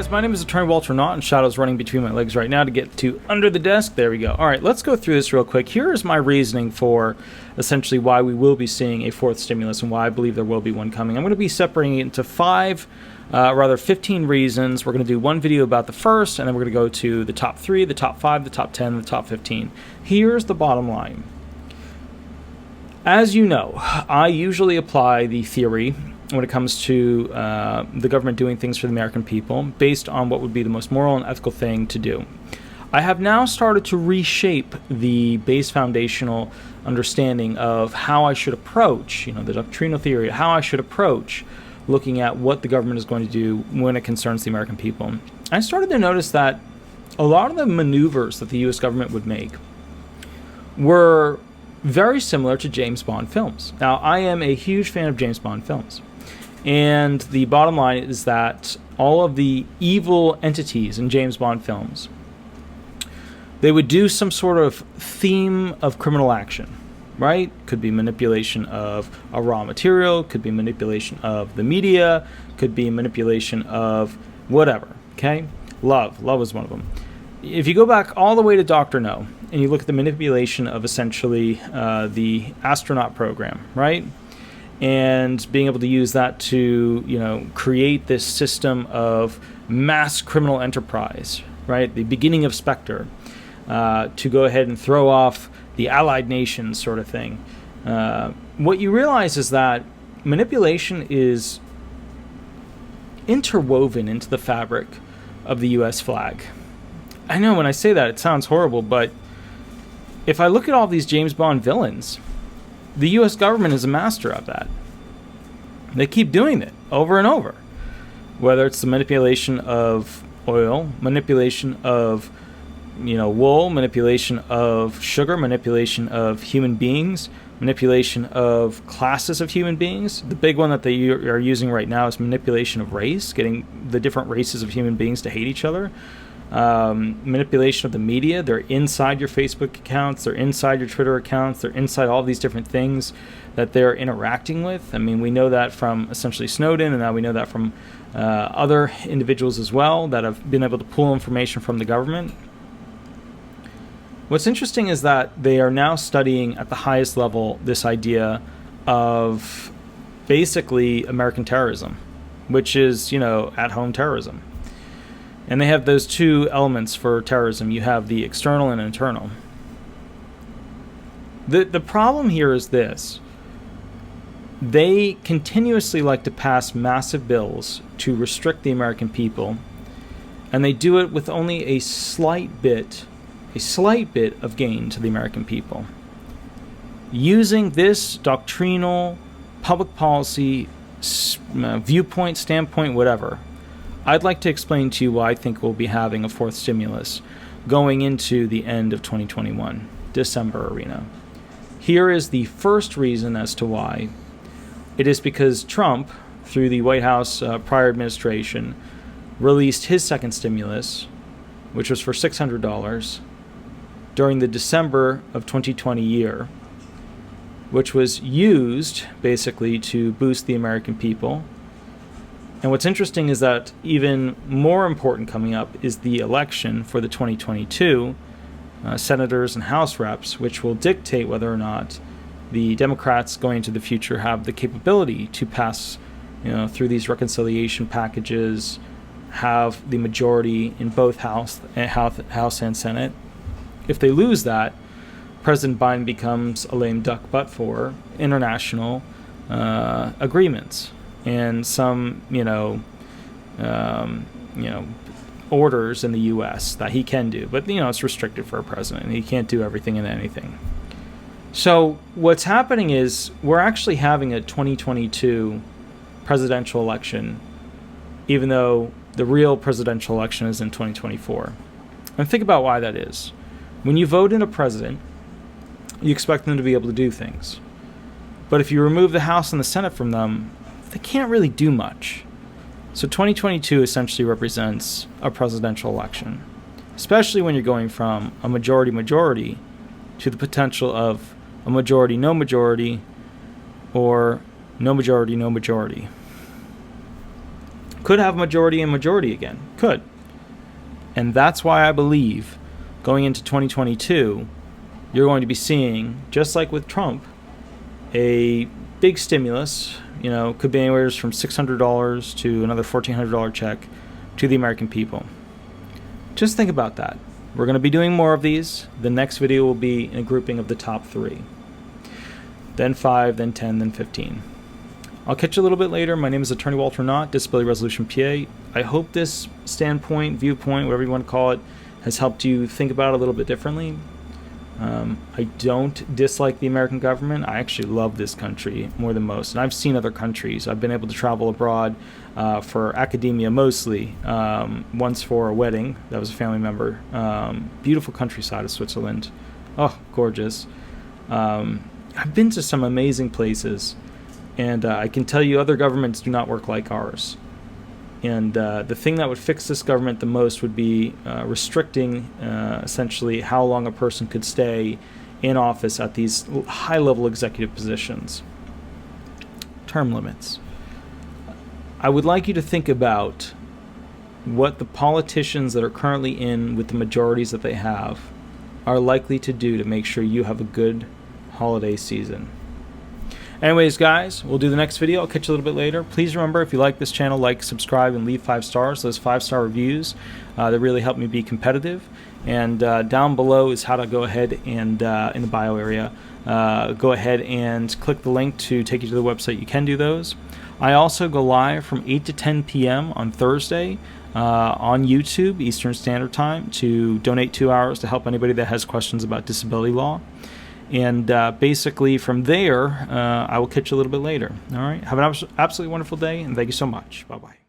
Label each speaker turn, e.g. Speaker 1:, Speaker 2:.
Speaker 1: guys, my name is Attorney Walter Knott, and Shadow's running between my legs right now to get to under the desk. There we go. All right, let's go through this real quick. Here is my reasoning for essentially why we will be seeing a fourth stimulus and why I believe there will be one coming. I'm going to be separating it into 15 reasons. We're going to do one video about the first, and then we're going to go to the top 3, the top 5, the top 10, and the top 15. Here's the bottom line. As you know, I usually apply the theory when it comes to the government doing things for the American people based on what would be the most moral and ethical thing to do. I have now started to reshape the base foundational understanding of how I should approach, the doctrinal theory, how I should approach looking at what the government is going to do when it concerns the American people. I started to notice that a lot of the maneuvers that the U.S. government would make were very similar to James Bond films. Now, I am a huge fan of James Bond films. And the bottom line is that all of the evil entities in James Bond films, they would do some sort of theme of criminal action, right? Could be manipulation of a raw material, could be manipulation of the media, could be manipulation of whatever, okay? Love is one of them. If you go back all the way to Dr. No, and you look at the manipulation of essentially the astronaut program, right? And being able to use that to, create this system of mass criminal enterprise, right? The beginning of Spectre, to go ahead and throw off the Allied nations sort of thing. What you realize is that manipulation is interwoven into the fabric of the U.S. flag. I know when I say that, it sounds horrible, but if I look at all these James Bond villains, the U.S. government is a master of that. They keep doing it over and over. Whether it's the manipulation of oil, manipulation of, wool, manipulation of sugar, manipulation of human beings, manipulation of classes of human beings. The big one that they are using right now is manipulation of race, getting the different races of human beings to hate each other. Manipulation of the media. They're inside your Facebook accounts, they're inside your Twitter accounts, they're inside all these different things that they're interacting with. I mean, we know that from essentially Snowden, and now we know that from other individuals as well that have been able to pull information from the government. What's interesting is that they are now studying at the highest level this idea of basically American terrorism, which is, at-home terrorism. And they have those two elements for terrorism. You have the external and internal. The problem here is this. They continuously like to pass massive bills to restrict the American people, and they do it with only a slight bit of gain to the American people. Using this doctrinal, public policy, viewpoint, standpoint, whatever, I'd like to explain to you why I think we'll be having a fourth stimulus going into the end of 2021, December arena. Here is the first reason as to why. It is because Trump, through the White House prior administration, released his second stimulus, which was for $600, during the December of 2020 year, which was used basically to boost the American people. And what's interesting is that even more important coming up is the election for the 2022 senators and House reps, which will dictate whether or not the Democrats going into the future have the capability to pass, through these reconciliation packages, have the majority in both House and Senate. If they lose that, President Biden becomes a lame duck but for international agreements and some, orders in the U.S. that he can do. But, it's restricted for a president. He can't do everything and anything. So what's happening is we're actually having a 2022 presidential election, even though the real presidential election is in 2024. And think about why that is. When you vote in a president, you expect them to be able to do things. But if you remove the House and the Senate from them, they can't really do much. So 2022 essentially represents a presidential election, especially when you're going from a majority to the potential of a majority, no majority, or no majority, no majority. Could have majority and majority again. Could. And that's why I believe going into 2022, you're going to be seeing, just like with Trump, a big stimulus. You know, could be anywhere from $600 to another $1,400 check to the American people. Just think about that. We're going to be doing more of these. The next video will be in a grouping of the top 3. Then 5, then 10, then 15. I'll catch you a little bit later. My name is Attorney Walter Knott, Disability Resolution PA. I hope this standpoint, viewpoint, whatever you want to call it, has helped you think about it a little bit differently. I don't dislike the American government. I actually love this country more than most. And I've seen other countries. I've been able to travel abroad for academia mostly. Once for a wedding. That was a family member. Beautiful countryside of Switzerland. Oh, gorgeous. I've been to some amazing places. And I can tell you other governments do not work like ours. And the thing that would fix this government the most would be restricting essentially how long a person could stay in office at these high-level executive positions. Term limits. I would like you to think about what the politicians that are currently in with the majorities that they have are likely to do to make sure you have a good holiday season. Anyways, guys, we'll do the next video. I'll catch you a little bit later. Please remember, if you like this channel, like, subscribe, and leave 5 stars. Those 5-star reviews, that really help me be competitive. And down below is how to go ahead and, in the bio area, go ahead and click the link to take you to the website. You can do those. I also go live from 8 to 10 p.m. on Thursday on YouTube, Eastern Standard Time, to donate 2 hours to help anybody that has questions about disability law. And basically from there, I will catch you a little bit later. All right. Have an absolutely wonderful day, and thank you so much. Bye-bye.